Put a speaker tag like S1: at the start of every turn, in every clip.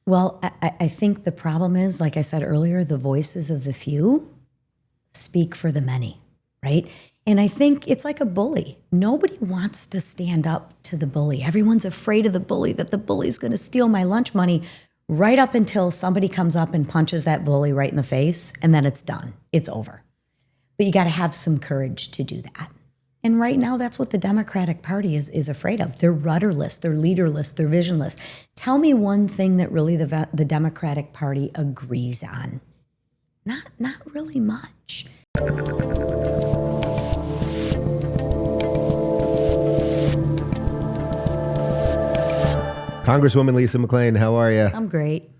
S1: Well, I think the problem is, like I said earlier, the voices of the few speak for the many, right? And I think it's like a bully. Nobody wants to stand up to the bully. Everyone's afraid of the bully, that the bully's going to steal my lunch money, right up until somebody comes up and punches that bully right in the face, and then it's done. It's over. But you got to have some courage to do that. And right now, that's what the Democratic Party is afraid of. They're rudderless, they're leaderless, they're visionless. Tell me one thing that really the Democratic Party agrees on. Not really much.
S2: Congresswoman Lisa McClain, how are you?
S1: I'm great.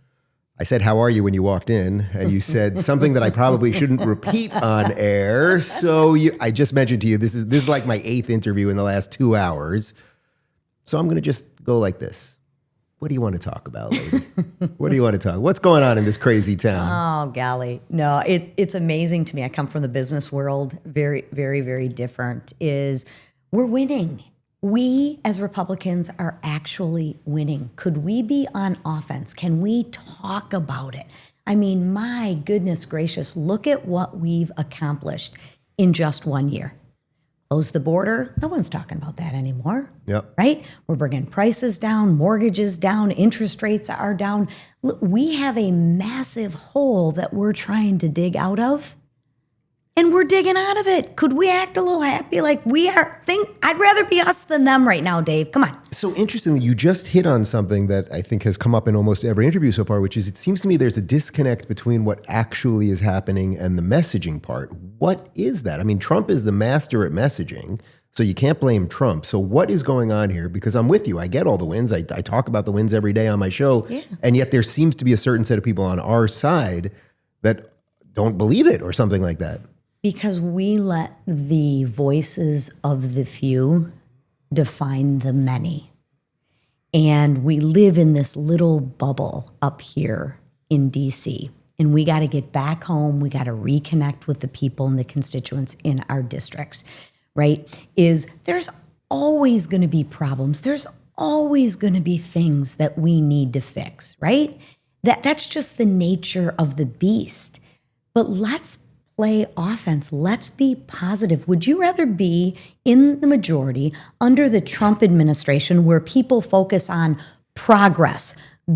S2: I said, how are you when you walked in? And you said something that I probably shouldn't repeat on air. So I just mentioned to you, this is like my 8th interview in the last 2 hours. So I'm going to just go like this. What do you want to talk about, lady? What do you want to talk? What's going on in this crazy town?
S1: Oh, golly. No, it's amazing to me. I come from the business world. Very, very, very different. We're winning. We as Republicans are actually winning. Could we be on offense? Can we talk about it? I mean, my goodness gracious, look at what we've accomplished in just 1 year. Close the border. No one's talking about that anymore.
S2: Yep.
S1: Right? We're bringing prices down, mortgages down, interest rates are down. Look, we have a massive hole that we're trying to dig out of. And we're digging out of it. Could we act a little happy like we are? I'd rather be us than them right now, Dave. Come on.
S2: So interestingly, you just hit on something that I think has come up in almost every interview so far, which is it seems to me there's a disconnect between what actually is happening and the messaging part. What is that? I mean, Trump is the master at messaging, so you can't blame Trump. So what is going on here? Because I'm with you. I get all the wins. I talk about the wins every day on my show.
S1: Yeah.
S2: And yet there seems to be a certain set of people on our side that don't believe it or something like that.
S1: Because we let the voices of the few define the many. And we live in this little bubble up here in DC. And we got to get back home. We got to reconnect with the people and the constituents in our districts, right? There's always going to be problems. There's always going to be things that we need to fix, right? That's just the nature of the beast. But let's play offense. Let's be positive. Would you rather be in the majority under the Trump administration where people focus on progress,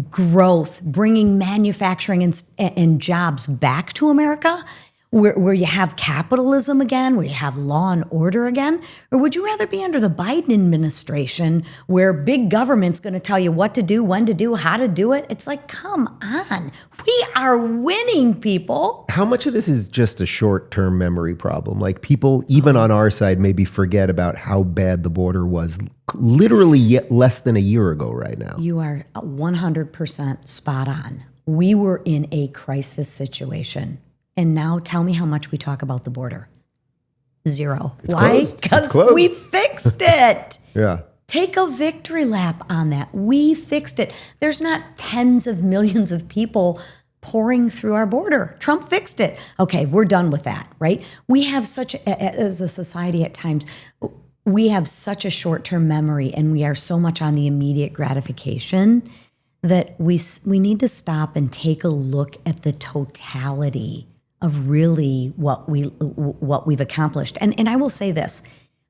S1: growth, bringing manufacturing and jobs back to America, where you have capitalism again, where you have law and order again? Or would you rather be under the Biden administration where big government's going to tell you what to do, when to do, how to do it? It's like, come on. We are winning, people.
S2: How much of this is just a short-term memory problem? Like people, even on our side, maybe forget about how bad the border was literally less than a year ago right now.
S1: You are 100% spot on. We were in a crisis situation. And now tell me how much we talk about the border. Zero. Why? Because we fixed it.
S2: Yeah.
S1: Take a victory lap on that. We fixed it. There's not tens of millions of people pouring through our border. Trump fixed it. Okay, we're done with that, right? We have as a society at times, we have such a short-term memory and we are so much on the immediate gratification that we need to stop and take a look at the totality of really what we've accomplished. And I will say this,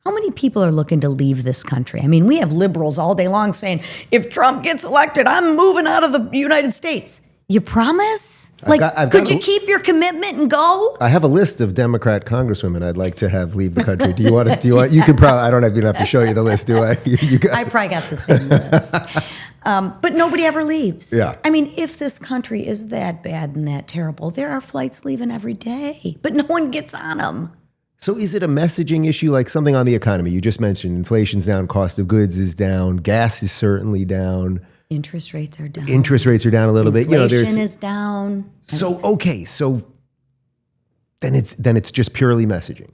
S1: how many people are looking to leave this country? I mean, we have liberals all day long saying, if Trump gets elected, I'm moving out of the United States. You promise? Could you keep your commitment and go?
S2: I have a list of Democrat congresswomen I'd like to have leave the country. Do you want to, you can probably, I don't even have to show you the list, do I?
S1: I probably got the same list. But nobody ever leaves.
S2: Yeah.
S1: I mean, if this country is that bad and that terrible, there are flights leaving every day, but no one gets on them.
S2: So is it a messaging issue, like something on the economy? You just mentioned inflation's down, cost of goods is down, gas is certainly down.
S1: Interest rates are down.
S2: Interest rates are down a little bit.
S1: Inflation is down.
S2: So, okay, so then it's just purely messaging.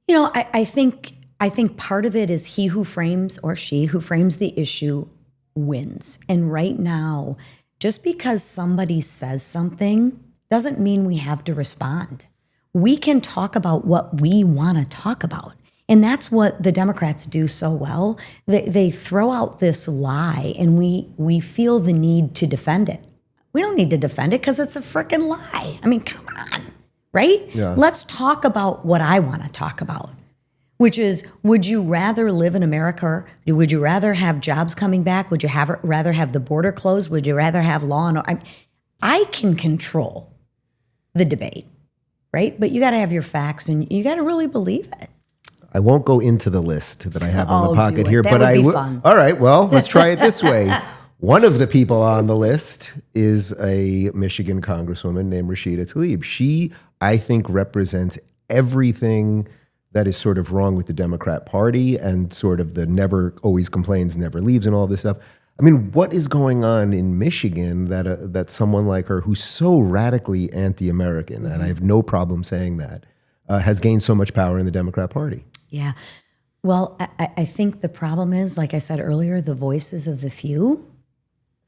S1: You know, I think part of it is he who frames or she who frames the issue wins. And right now, just because somebody says something doesn't mean we have to respond. We can talk about what we want to talk about. And that's what the Democrats do so well. They throw out this lie and we feel the need to defend it. We don't need to defend it because it's a freaking lie. I mean, come on, right?
S2: Yeah.
S1: Let's talk about what I want to talk about, which is, would you rather live in America? Or would you rather have jobs coming back? Would you rather have the border closed? Would you rather have law and order? I can control the debate, right? But you got to have your facts and you got to really believe it.
S2: I won't go into the list that I have on the
S1: Oh,
S2: pocket
S1: do it.
S2: here,
S1: That
S2: but
S1: would
S2: I
S1: be
S2: will.
S1: fun.
S2: All right, well, let's try it this way. One of the people on the list is a Michigan congresswoman named Rashida Tlaib. She, I think, represents everything that is sort of wrong with the Democrat Party and sort of the never always complains, never leaves and all this stuff. I mean, what is going on in Michigan that someone like her, who's so radically anti-American, and I have no problem saying that, has gained so much power in the Democrat Party?
S1: Yeah. Well, I think the problem is, like I said earlier, the voices of the few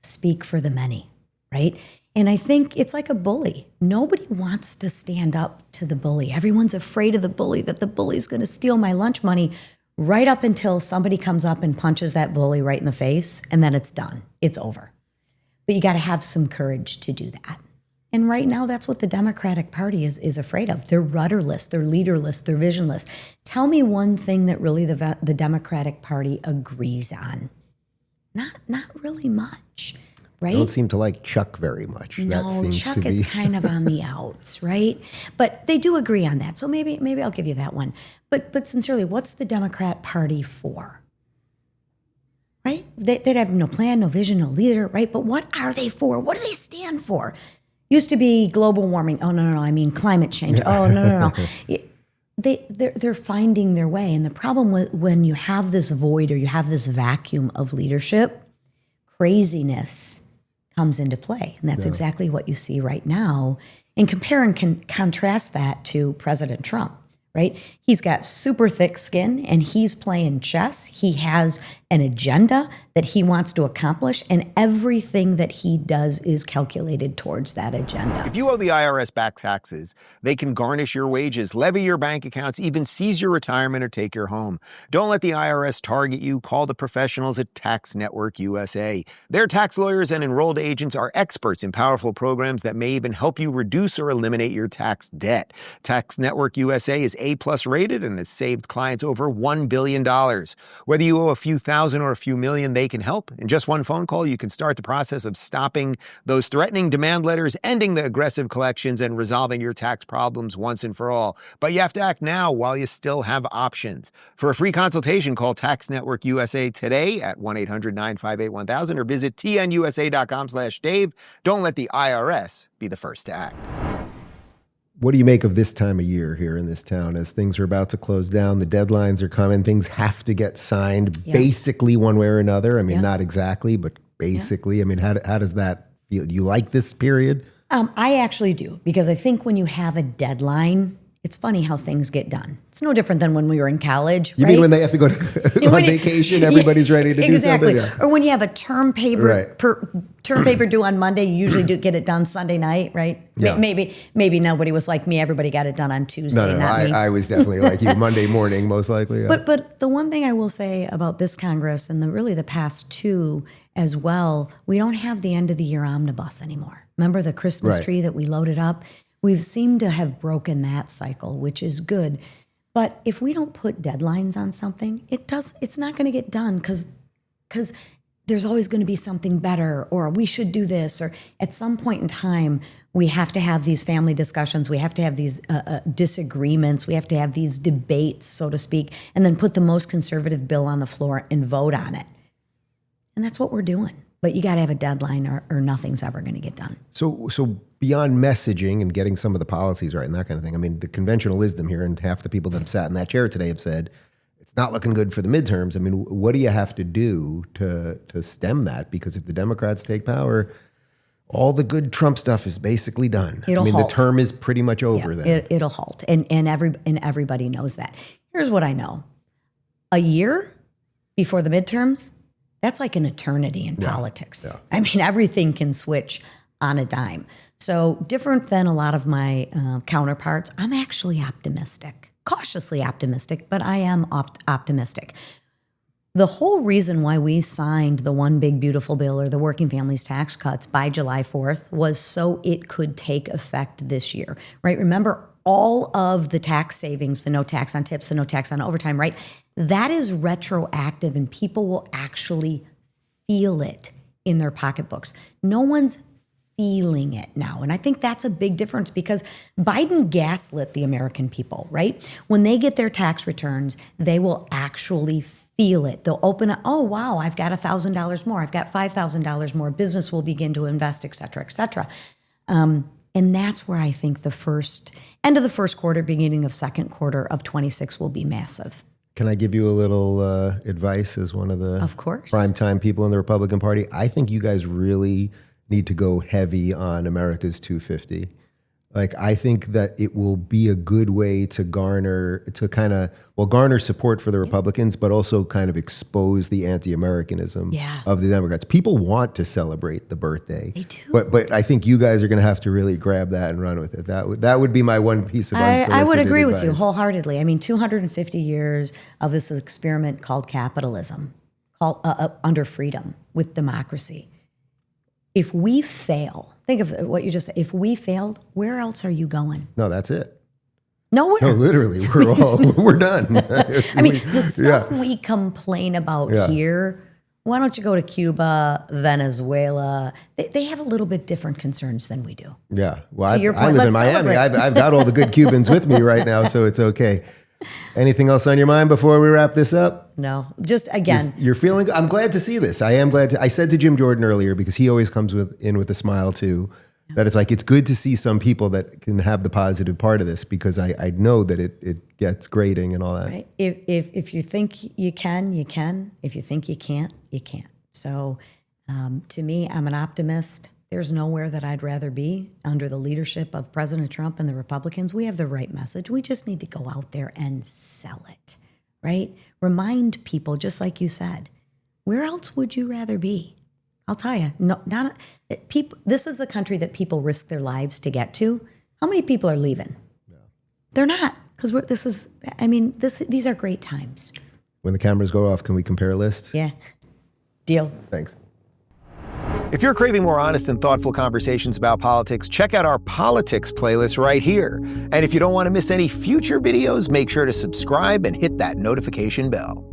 S1: speak for the many, right? And I think it's like a bully. Nobody wants to stand up to the bully. Everyone's afraid of the bully, that the bully's going to steal my lunch money, right up until somebody comes up and punches that bully right in the face, and then it's done. It's over. But you got to have some courage to do that. And right now, that's what the Democratic Party is afraid of. They're rudderless, they're leaderless, they're visionless. Tell me one thing that really the Democratic Party agrees on. Not really much, right?
S2: They don't seem to like Chuck very much. That
S1: No,
S2: seems
S1: Chuck
S2: to be
S1: is kind of on the outs, right? But they do agree on that. So maybe I'll give you that one. But sincerely, what's the Democrat Party for? Right? They'd have no plan, no vision, no leader, right? But what are they for? What do they stand for? Used to be global warming. Oh, no, I mean climate change. Oh, no. They're finding their way. And the problem with when you have this void or you have this vacuum of leadership, craziness comes into play. And that's exactly what you see right now. And compare and contrast that to President Trump, right? He's got super thick skin and he's playing chess. He has an agenda that he wants to accomplish, and everything that he does is calculated towards that agenda.
S3: If you owe the IRS back taxes, they can garnish your wages, levy your bank accounts, even seize your retirement or take your home. Don't let the IRS target you. Call the professionals at Tax Network USA. Their tax lawyers and enrolled agents are experts in powerful programs that may even help you reduce or eliminate your tax debt. Tax Network USA is A+ rated and has saved clients over $1 billion. Whether you owe a few thousand or a few million, they can help. In just one phone call, you can start the process of stopping those threatening demand letters, ending the aggressive collections, and resolving your tax problems once and for all. But you have to act now while you still have options. For a free consultation, call Tax Network USA today at 1-800-958-1000 or visit tnusa.com/Dave. Don't let the IRS be the first to act.
S2: What do you make of this time of year here in this town as things are about to close down? The deadlines are coming. Things have to get signed basically one way or another. I mean, not exactly, but basically. I mean, how does that feel? Do you like this period?
S1: I actually do, because I think when you have a deadline, it's funny how things get done. It's no different than when we were in college.
S2: You mean when they have to go to on vacation, everybody's ready to do something?
S1: Exactly. Or when you have a term paper term paper due on Monday, you usually do get it done Sunday night, right?
S2: Yeah.
S1: Maybe nobody was like me. Everybody got it done on Tuesday.
S2: No,
S1: not me.
S2: I was definitely like you, Monday morning, most likely. Yeah.
S1: But the one thing I will say about this Congress and really the past two as well, we don't have the end of the year omnibus anymore. Remember the Christmas tree that we loaded up? We've seemed to have broken that cycle, which is good. But if we don't put deadlines on something, it's not going to get done because there's always going to be something better, or we should do this, or at some point in time, we have to have these family discussions. We have to have these disagreements. We have to have these debates, so to speak, and then put the most conservative bill on the floor and vote on it. And that's what we're doing. But you got to have a deadline or nothing's ever going to get done.
S2: So beyond messaging and getting some of the policies right and that kind of thing, I mean, the conventional wisdom here, and half the people that have sat in that chair today have said, it's not looking good for the midterms. I mean, what do you have to do to stem that? Because if the Democrats take power, all the good Trump stuff is basically done.
S1: It'll halt.
S2: The term is pretty much over then.
S1: It'll halt. And everybody knows that. Here's what I know. A year before the midterms, that's like an eternity in politics. Yeah. I mean, everything can switch on a dime. So different than a lot of my counterparts, I'm actually optimistic. Cautiously optimistic, but I am optimistic. The whole reason why we signed the One Big Beautiful Bill or the Working Families Tax Cuts by July 4th was so it could take effect this year, right? Remember all of the tax savings, the no tax on tips, the no tax on overtime, right? That is retroactive and people will actually feel it in their pocketbooks. No one's feeling it now. And I think that's a big difference because Biden gaslit the American people, right? When they get their tax returns, they will actually feel it. They'll open up, oh, wow, I've got $1,000 more. I've got $5,000 more. Business will begin to invest, et cetera, et cetera. And that's where I think the end of the first quarter, beginning of second quarter of 26 will be massive.
S2: Can I give you a little advice as one of the primetime people in the Republican Party? I think you guys really need to go heavy on America's 250. Like, I think that it will be a good way to garner support for the Republicans, but also kind of expose the anti-Americanism of the Democrats. People want to celebrate the birthday.
S1: They do.
S2: But I think you guys are going to have to really grab that and run with it. That would be my one piece of unsolicited
S1: I would agree
S2: advice.
S1: with you wholeheartedly. I mean, 250 years of this experiment called capitalism, called under freedom with democracy. If we fail, think of what you just said. If we failed, where else are you going?
S2: No, that's it.
S1: Nowhere.
S2: No, literally, we're done.
S1: I mean, the stuff we complain about here, why don't you go to Cuba, Venezuela? They have a little bit different concerns than we do.
S2: Yeah. Well,
S1: To your
S2: I
S1: point,
S2: live in
S1: let's
S2: Miami.
S1: celebrate.
S2: I've got all the good Cubans with me right now, so it's okay. Anything else on your mind before we wrap this up?
S1: No, just again.
S2: You're feeling, I'm glad to see this. I am glad to, I said to Jim Jordan earlier, because he always comes in with a smile too, that it's like, it's good to see some people that can have the positive part of this, because I know that it gets grading and all that.
S1: Right. If you think you can, you can. If you think you can't, you can't. So to me, I'm an optimist. There's nowhere that I'd rather be under the leadership of President Trump and the Republicans. We have the right message. We just need to go out there and sell it, right? Remind people, just like you said, where else would you rather be? I'll tell you, people. This is the country that people risk their lives to get to. How many people are leaving? Yeah. They're not, because these are great times.
S2: When the cameras go off, can we compare lists?
S1: Yeah. Deal.
S2: Thanks.
S3: If you're craving more honest and thoughtful conversations about politics, check out our politics playlist right here. And if you don't want to miss any future videos, make sure to subscribe and hit that notification bell.